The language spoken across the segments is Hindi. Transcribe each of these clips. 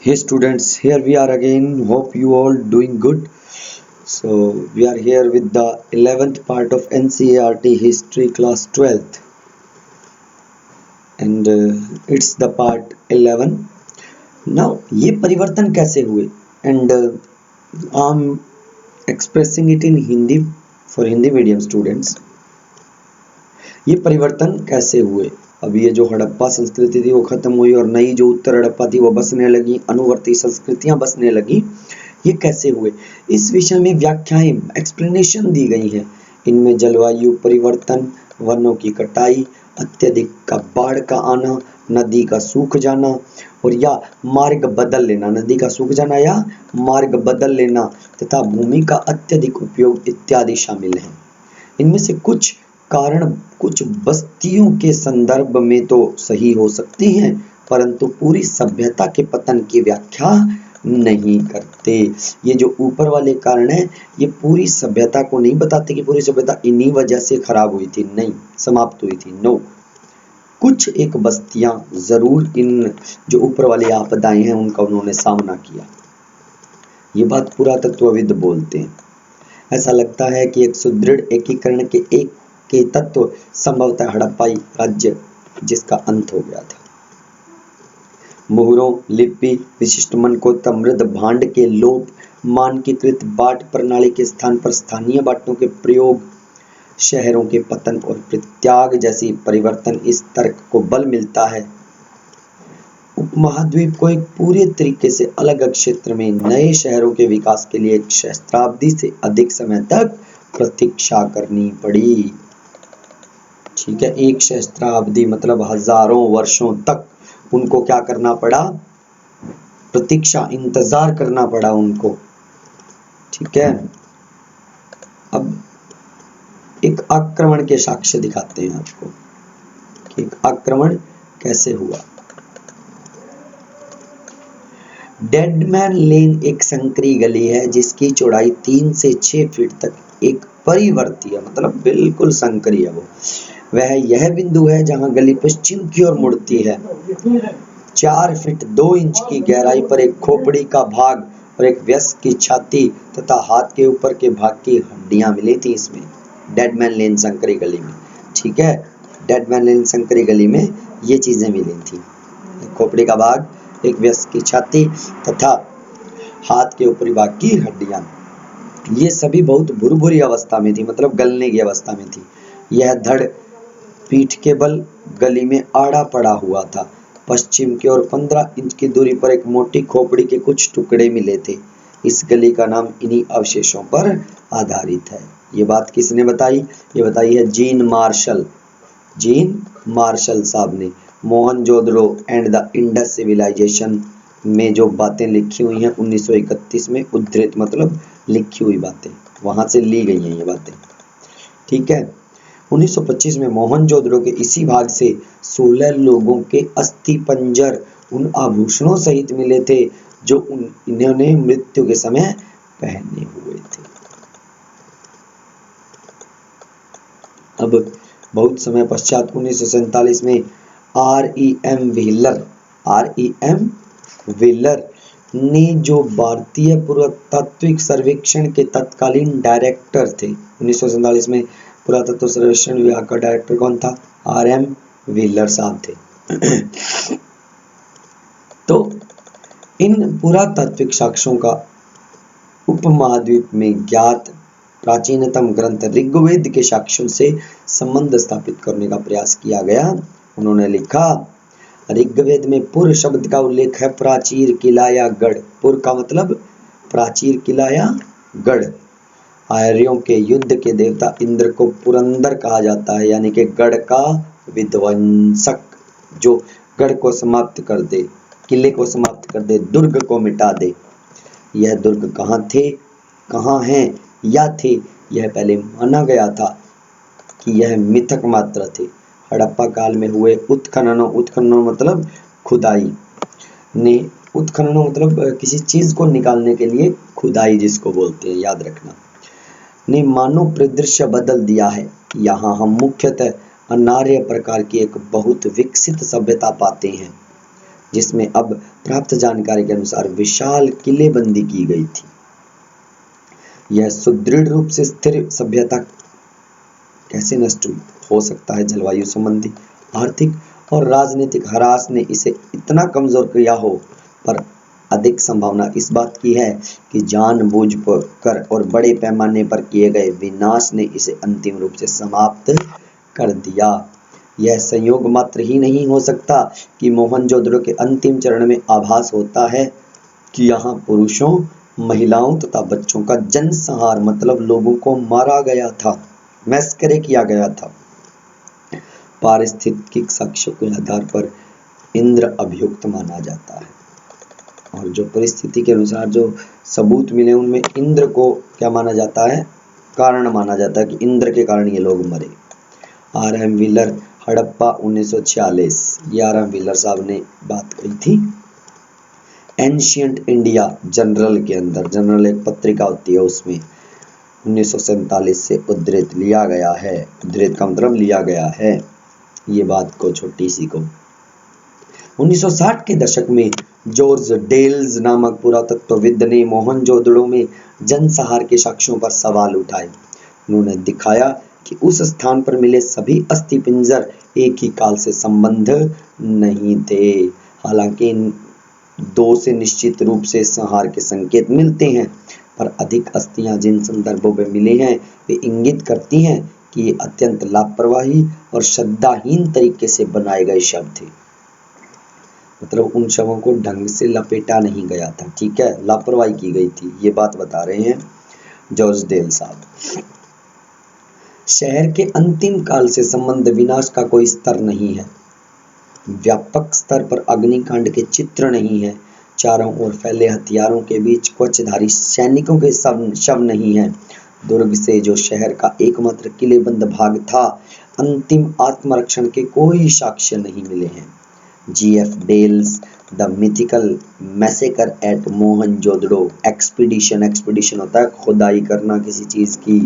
Hey students, here we are again. Hope you all doing good. So we are here with the 11th part of NCERT History class 12th, and it's the part 11. Now ये परिवर्तन कैसे हुए? And I'm expressing it in Hindi for Hindi medium students. ये परिवर्तन कैसे हुए? अब ये जो हड़प्पा संस्कृति थी वो खत्म हुई और नई जो उत्तर हड़प्पा थी वो बसने लगी, अनुवर्ती संस्कृतियां बसने लगी। ये कैसे हुए, इस विषय में व्याख्याएं एक्सप्लेनेशन दी गई हैं। इनमें जलवायु परिवर्तन, वनों की कटाई, अत्यधिक का बाढ़ का आना, नदी का सूख जाना और या मार्ग बदल लेना, नदी का सूख जाना या मार्ग बदल लेना तथा भूमि का अत्यधिक उपयोग इत्यादि शामिल हैं। इनमें से कुछ कारण कुछ बस्तियों के संदर्भ में तो सही हो सकते हैं, परंतु पूरी सभ्यता के पतन की व्याख्या नहीं करते। ये जो ऊपर वाले कारण है ये पूरी सभ्यता को नहीं बताते कि पूरी सभ्यता इन्हीं वजह से खराब हुई थी, नहीं, समाप्त हुई थी, नो। कुछ एक बस्तियां जरूर इन जो ऊपर वाली आपदाएं हैं उनका उन्होंने सामना किया। ये बात पुरातत्वविद बोलते हैं। ऐसा लगता है कि एक सुदृढ़ एकीकरण के तत्व संभवतः हड़प्पाई राज्य जिसका अंत हो गया था। मुहरों, लिपि, विशिष्ट मनकोता, मृद भांड के लोप, मानकीकृत बाट प्रणाली के स्थान पर स्थानीय बाटों के प्रयोग, शहरों के पतन और परित्याग जैसी परिवर्तन, इस तर्क को बल मिलता है उपमहाद्वीप को एक पूरे तरीके से अलग क्षेत्र में नए शहरों के विकास के लिए एक सहस्त्राब्दी से अधिक समय तक प्रतीक्षा करनी पड़ी। ठीक है, एक सहस्त्राब्दी मतलब हजारों वर्षों तक उनको क्या करना पड़ा, प्रतीक्षा, इंतजार करना पड़ा उनको। ठीक है, अब एक आक्रमण के साक्ष्य दिखाते हैं आपको कि एक आक्रमण कैसे हुआ। डेडमैन लेन एक संकरी गली है जिसकी चौड़ाई 3 से 6 फीट तक एक परिवर्ती है, मतलब बिल्कुल संकरी है वो। वह यह बिंदु है जहां गली पश्चिम की ओर मुड़ती है। 4 फीट 2 इंच की गहराई पर एक खोपड़ी का भाग और एक वयस्क की छाती तथा हाथ के ऊपर के भाग की हड्डियां मिली थी इसमें, डेडमैन लेन संकरी गली में। ठीक है, डेडमैन लेन संकरी गली में ये चीजें मिली थी, खोपड़ी का भाग, एक वयस्क की छाती तथा हाथ के ऊपरी भाग की हड्डियां। ये सभी बहुत भुरभुरी अवस्था में थी, मतलब गलने की अवस्था में थी। यह धड़ पीठ के बल गली में आड़ा पड़ा हुआ था। पश्चिम की ओर 15 इंच की दूरी पर एक मोटी खोपड़ी के कुछ टुकड़े मिले थे। इस गली का नाम इन्हीं अवशेषों पर आधारित है। ये बात किसने बताई? ये बताई है जीन मार्शल साहब ने Mohenjodaro and the Indus civilization में जो बातें लिखी हुई हैं 1931 में, उद्धृत मतलब लिखी हुई बातें, वहां से ली गई हैं ये बातें। ठीक है, 1925 में मोहनजोदड़ो के इसी भाग से 16 लोगों के अस्थि पंजर उन आभूषणों सहित मिले थे जो इन्होंने मृत्यु के समय पहने हुए थे। अब बहुत समय पश्चात 1947 में R.E.M. व्हीलर ने, जो भारतीय पुरातात्विक सर्वेक्षण के तत्कालीन डायरेक्टर थे, 1947 में पुरातत्व सर्वेक्षण विभाग का डायरेक्टर कौन था? R.M. व्हीलर साहब थे। तो इन पुरातात्विक साक्ष्यों का उपमहाद्वीप में ज्ञात प्राचीनतम ग्रंथ ऋग्वेद के साक्ष्यों से संबंध स्थापित करने का प्रयास किया गया। उन्होंने लिखा, ऋग्वेद में पुर शब्द का उल्लेख है प्राचीर, किला या गढ़। पुर का मतलब प्राचीर, किला या गढ़। आर्यों के युद्ध के देवता इंद्र को पुरंदर कहा जाता है, यानी कि गढ़ का विध्वंसक, जो गढ़ को समाप्त कर दे, किले को समाप्त कर दे, दुर्ग को मिटा दे। यह दुर्ग कहाँ थे, कहाँ हैं या थे, यह पहले माना गया था कि यह मिथक मात्र थे। हड़प्पा काल में हुए उत्खननों मतलब खुदाई ने, उत्खननों मतलब किसी चीज को निकालने के लिए खुदाई जिसको बोलते हैं, याद रखना, ने मानव परिदृश्य बदल दिया है। यहाँ हम मुख्यतः अनार्य प्रकार की एक बहुत विकसित सभ्यता पाते हैं। जिसमें अब प्राप्त जानकारी के अनुसार विशाल किलेबंदी की गई थी। यह सुदृढ़ रूप से स्थिर सभ्यता कैसे नष्ट हुई? हो सकता है जलवायु संबंधी, आर्थिक और राजनीतिक ह्रास ने इसे इतना कमजोर किया हो, पर अधिक संभावना इस बात की है कि जानबूझकर और बड़े पैमाने पर किए गए विनाश ने इसे अंतिम रूप से समाप्त कर दिया। यह संयोग मात्र ही नहीं हो सकता कि मोहनजोदड़ो के अंतिम चरण में आभास होता है कि यहाँ पुरुषों, महिलाओं तथा बच्चों का जनसंहार मतलब लोगों को मारा गया था, मैस्करे किया गया था। पारिस्थितिक साक्ष्यों के आधार पर इंद्र अभियुक्त माना जाता है, और जो परिस्थिति के अनुसार जो सबूत मिले उनमें इंद्र को क्या माना जाता है? कारण माना जाता है कि इंद्र के कारण ये लोग मरे। R.M. व्हीलर, हड़प्पा 1946, ये R.M. व्हीलर साहब ने बात कही थी। एंशियंट इंडिया जनरल के अंदर, जनरल एक पत्रिका होती है, उसमें 1947 से उद्धृत लिया गया है। उद्धृत का मतलब लिया गया है। ये बात को छोटी सी को 1960 के दशक में जॉर्ज डेल्स नामक पुरातत्वविद ने मोहनजोदड़ो में जनसंहार के साक्ष्यों पर सवाल उठाए। उन्होंने दिखाया कि उस स्थान पर मिले सभी अस्थिपिंजर एक ही काल से संबंध नहीं थे। हालांकि इन दो से निश्चित रूप से संहार के संकेत मिलते हैं, पर अधिक अस्थियां जिन संदर्भों में मिले हैं वे इंगित करती हैं कि ये अत्यंत लापरवाही और श्रद्धाहीन तरीके से बनाए गए शव थे। मतलब उन शवों को ढंग से लपेटा नहीं गया था, ठीक है, लापरवाही की गई थी, ये बात बता रहे हैं जॉर्ज डेल साहब। शहर के अंतिम काल से संबंध विनाश का कोई स्तर नहीं है। व्यापक स्तर पर अग्निकांड के चित्र नहीं है। चारों ओर फैले हथियारों के बीच कवचधारी सैनिकों के शव नहीं है। दुर्ग से जो शहर का एकमात्र किलेबंद भाग था, अंतिम आत्मरक्षण के कोई साक्ष्य नहीं मिले हैं। G.F. Dales the mythical massacre at Mohenjodaro expedition होता है खुदाई करना किसी चीज की,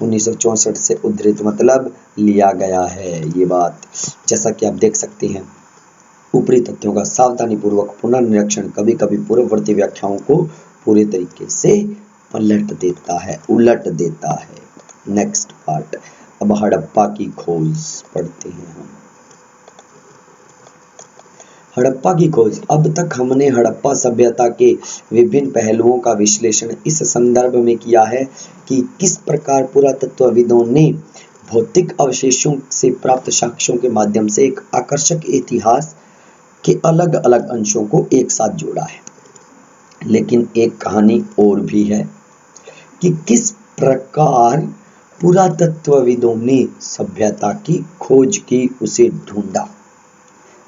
1964 से उद्धृत मतलब लिया गया है। ये बात जैसा कि आप देख सकते हैं, ऊपरी तथ्यों का सावधानी पूर्वक पुनर्निरीक्षण कभी कभी पूर्ववर्ती व्याख्याओं को पूरे तरीके से पलट देता है, उलट देता है। नेक्स्ट पार्ट, अब हड़प्पा की खोज पढ़ते हैं हम। हड़प्पा की खोज। अब तक हमने हड़प्पा सभ्यता के विभिन्न पहलुओं का विश्लेषण इस संदर्भ में किया है कि किस प्रकार पुरातत्वविदों ने भौतिक अवशेषों से प्राप्त साक्ष्यों के माध्यम से एक आकर्षक इतिहास के अलग अलग अंशों को एक साथ जोड़ा है। लेकिन एक कहानी और भी है कि किस प्रकार पुरातत्वविदों ने सभ्यता की खोज की, उसे ढूंढा।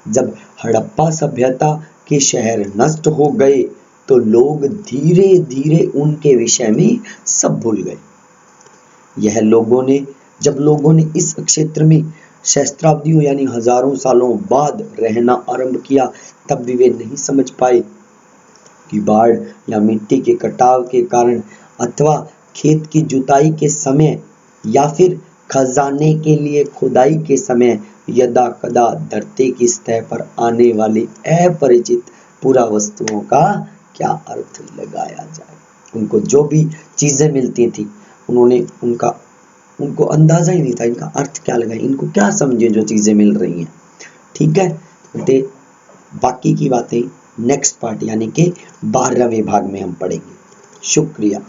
जब हड़प्पा सभ्यता के शहर नष्ट हो गए तो लोग धीरे धीरे उनके विषय में सब भूल गए। जब लोगों ने इस क्षेत्र में सहस्त्राब्दियों यानी हजारों सालों बाद रहना आरंभ किया, तब भी वे नहीं समझ पाए कि बाढ़ या मिट्टी के कटाव के कारण अथवा खेत की जुताई के समय या फिर खजाने के लिए खुदाई के समय यदा कदा धरती की सतह पर आने वाली अपरिचित पुरा वस्तुओं का क्या अर्थ लगाया जाए। उनको जो भी चीजें मिलती थी उनको अंदाजा ही नहीं था इनका अर्थ क्या लगाए, इनको क्या समझे जो चीजें मिल रही हैं। ठीक है, बाकी की बातें नेक्स्ट पार्ट यानी कि 12वें भाग में हम पढ़ेंगे। शुक्रिया।